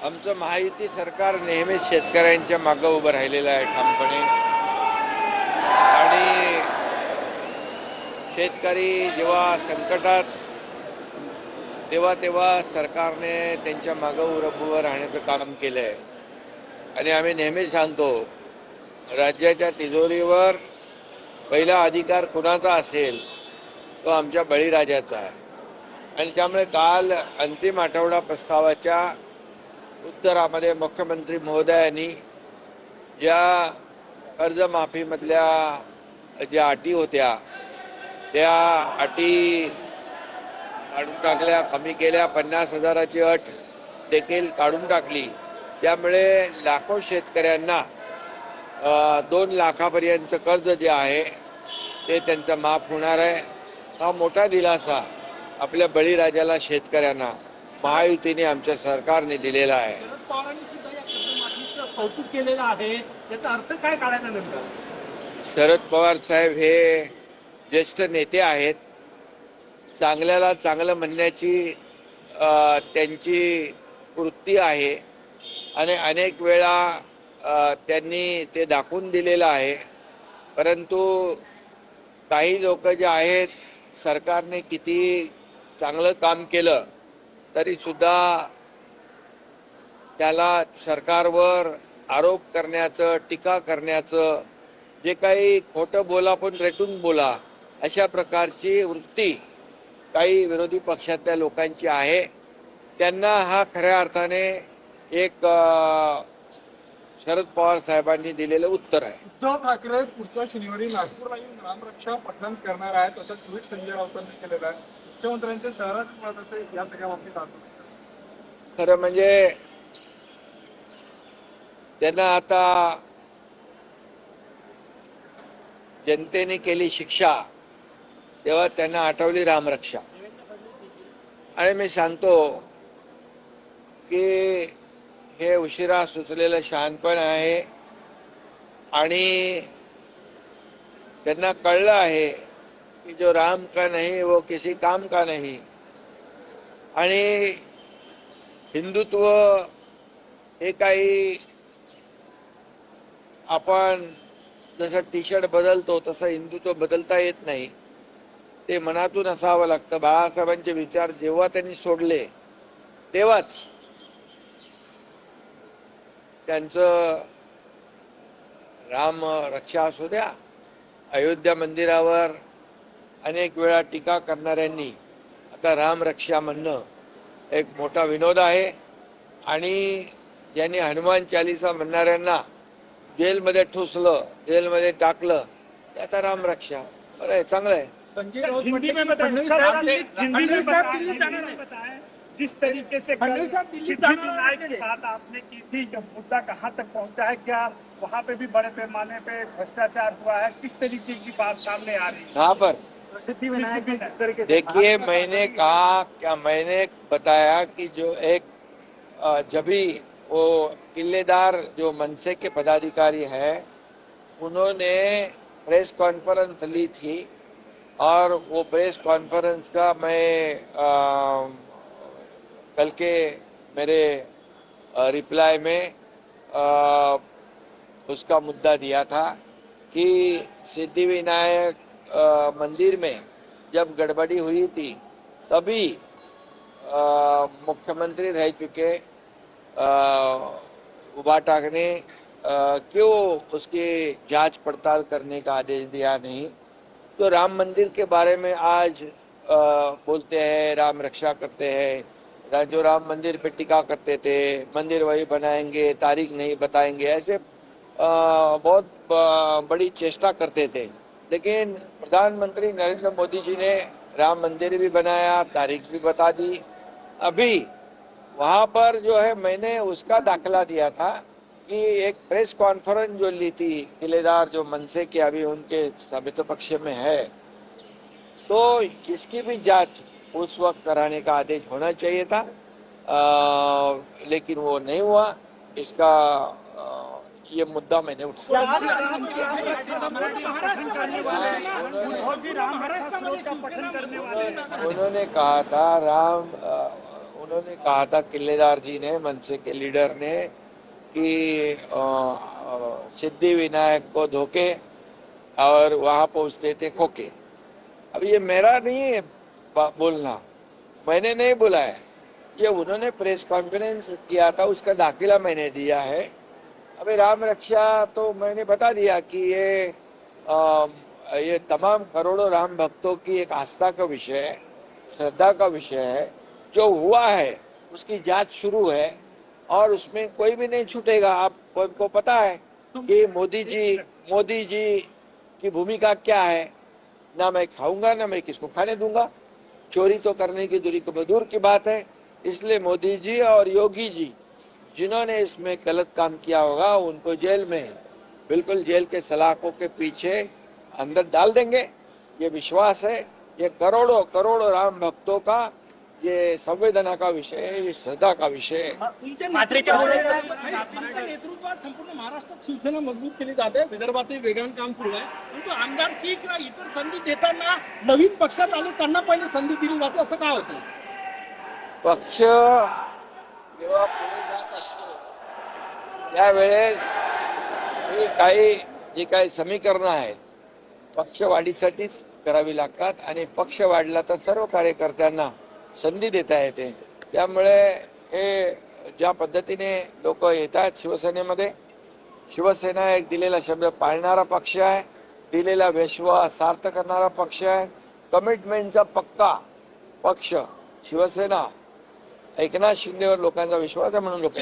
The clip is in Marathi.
आमचं महायुती सरकार नेहमीच शेतकऱ्यांच्या मागे उभं राहिलेलं आहे ठामपणे. आणि शेतकरी जेव्हा संकटात तेव्हा सरकारने त्यांच्या मागे उभं राहण्याचं काम केलं आहे. आणि आम्ही नेहमीच सांगतो, राज्याच्या तिजोरीवर पहिला अधिकार कुणाचा असेल तो आमच्या बळीराजाचा आहे. आणि त्यामुळे काल अंतिम आठवडा प्रस्तावाच्या उत्तरामध्ये मुख्यमंत्री महोदयांनी ज्या कर्जमाफीमधल्या ज्या अटी होत्या त्या अटी काढून टाकल्या, कमी केल्या. 50,000ची अट देखील काढून टाकली. त्यामुळे लाखो शेतकऱ्यांना 2 लाखापर्यंतचं कर्ज जे आहे ते त्यांचं माफ होणार आहे. हा मोठा दिलासा आपल्या बळीराजाला, शेतकऱ्यांना महायुतीने, आमच्या सरकारने दिलेला आहे. शरद पवारांनी सुद्धा या कर्जमाफीचं कौतुक केलेलं आहे. याचा अर्थ काय काढायचा नेमका? शरद पवार साहेब हे ज्येष्ठ नेते आहेत. चांगल्याला चांगलं म्हणण्याची त्यांची वृत्ती आहे आणि अनेक वेळा त्यांनी ते दाखवून दिलेलं आहे. परंतु काही लोक जे आहेत, सरकारने किती चांगलं काम केलं तरी सुद्धा त्याला सरकारवर आरोप करण्याचं, टीका करण्याचं, जे काही खोटं बोला पण रेटून बोला, अशा प्रकारची वृत्ती काही विरोधी पक्षातल्या लोकांची आहे. त्यांना हा खऱ्या अर्थाने एक शरद पवार साहेबांनी दिलेलं उत्तर आहे. उद्धव ठाकरे पुढच्या शनिवारी नागपूरला येऊन रामरक्षा पठण करणार आहेत असं ट्विट संजय राऊतांनी केलेलं आहे. मुख्यमंत्र्यांच्या शहरात या सगळ्या बाबतीत खरं म्हणजे त्यांना आता जनतेने केली शिक्षा तेव्हा त्यांना आठवली रामरक्षा. आणि मी सांगतो की हे उशिरा सुचलेलं शहाणपण आहे. आणि त्यांना कळलं आहे की जो राम का नहीं वो किसी काम का नहीं. आणि हिंदुत्व हे काही आपण जसं टी शर्ट बदलतो तसं हिंदुत्व बदलता येत नाही. ते मनातून असावं लागतं. बाळासाहेबांचे विचार जेव्हा त्यांनी सोडले तेव्हाच त्यांचं राम रक्षा असू द्या, अयोध्या मंदिरावर अनेक वेळा टीका करणाऱ्यांनी आता राम रक्षा म्हणणं एक मोठा विनोद आहे. आणि ज्यांनी हनुमान चालीसा म्हणणाऱ्यांना जेलमध्ये ठुसलं, जेलमध्ये टाकलं, ते आता राम रक्षा. बरं आहे, चांगलं आहे. संजय राऊत हिंदी में बताएं जिस तरीके से बात आपने की थी, जब मुद्दा कहाँ तक पहुँचा है, क्या वहाँ पे भी बड़े पैमाने पे भ्रष्टाचार हुआ है, किस तरीके की बात सामने आ रही है? कहाँ पर? सिद्धिविनायक में जिस तरीके से देखिए, मैंने कहा क्या, मैंने बताया कि जो एक जब भी वो किल्लेदार जो मनसे के पदाधिकारी हैं उन्होंने प्रेस कॉन्फ्रेंस ली थी और वो प्रेस कॉन्फ्रेंस का मैं कल के मेरे रिप्लाई में उसका मुद्दा दिया था कि सिद्धिविनायक मंदिर में जब गड़बड़ी हुई थी तभी मुख्यमंत्री रह चुके उबाटा ने क्यों उसकी जांच पड़ताल करने का आदेश दिया नहीं. तो राम मंदिर के बारे में आज बोलते हैं, राम रक्षा करते हैं. जो राम मंदिर पे टीका करते थे, मंदिर वही बनाएंगे, तारीख नहीं बताएंगे, ऐसे बहुत बड़ी चेष्टा करते थे. लेकिन प्रधानमंत्री नरेंद्र मोदी जी ने राम मंदिर भी बनाया, तारीख भी बता दी. अभी वहाँ पर जो है मैंने उसका दाखला दिया था कि एक प्रेस कॉन्फ्रेंस जो ली थी किलेदार जो मनसे के अभी उनके साबित पक्ष में है, तो इसकी भी जांच उस वक्त कराने का आदेश होना चाहिए था. लेकिन वो नहीं हुआ. इसका ये मुद्दा मैंने उठाया. उन्होंने कहा था उन्होंने कहा था किल्लेदार जी ने, मनसे के लीडर ने, कि सिद्धि विनायक को धोखे और वहां पहुंचते थे खोके। अब ये मेरा नहीं है बोलना, मैंने नहीं बोला है, ये उन्होंने प्रेस कॉन्फ्रेंस किया था, उसका दाखिला मैंने दिया है। अभी राम रक्षा तो मैंने बता दिया कि ये तमाम करोड़ों राम भक्तों की एक आस्था का विषय है, श्रद्धा का विषय है। जो हुआ है उसकी जांच शुरू है और उसमें कोई भी नहीं छूटेगा। आपको पता है कि मोदी जी की भूमिका क्या है। ना मैं खाऊंगा, ना मैं किसको खाने दूंगा। चोरी तो करने की दूर की बात है। इसलिए मोदी जी और योगी जी जिन्होंने इसमें गलत काम किया होगा उनको जेल में, बिल्कुल जेल के सलाखों के पीछे अंदर डाल देंगे, ये विश्वास है। ये करोड़ों करोड़ों राम भक्तों का ये संवेदना का विषय है, ये श्रद्धा का विषय है। तुमच्या नेतृत्वात संपूर्ण महाराष्ट्रात शिवसेना मजबूत केली जाते, विदर्भातही वेगानं काम सुरू आहे, परंतु आमदारकी किंवा इतर संधी देताना नवीन पक्षात आले त्यांना पहिले संधी दिली जाते, असं का होतं? पक्ष जेव्हा पुढे जात असतो त्यावेळेस जी काही समीकरणं आहेत पक्ष वाढीसाठीच करावी लागतात आणि पक्ष वाढला तर सर्व कार्यकर्त्यांना संधी देता येते। त्यामुळे हे ज्या पद्धतीने लोक येतात शिवसेनेमध्ये, शिवसेना एक दिलेला शब्द पाळणारा पक्ष आहे, दिलेला विश्वास सार्थ करणारा पक्ष आहे, कमिटमेंटचा पक्का पक्ष शिवसेना। एकनाथ शिंदेवर लोकांचा विश्वास आहे म्हणून लोक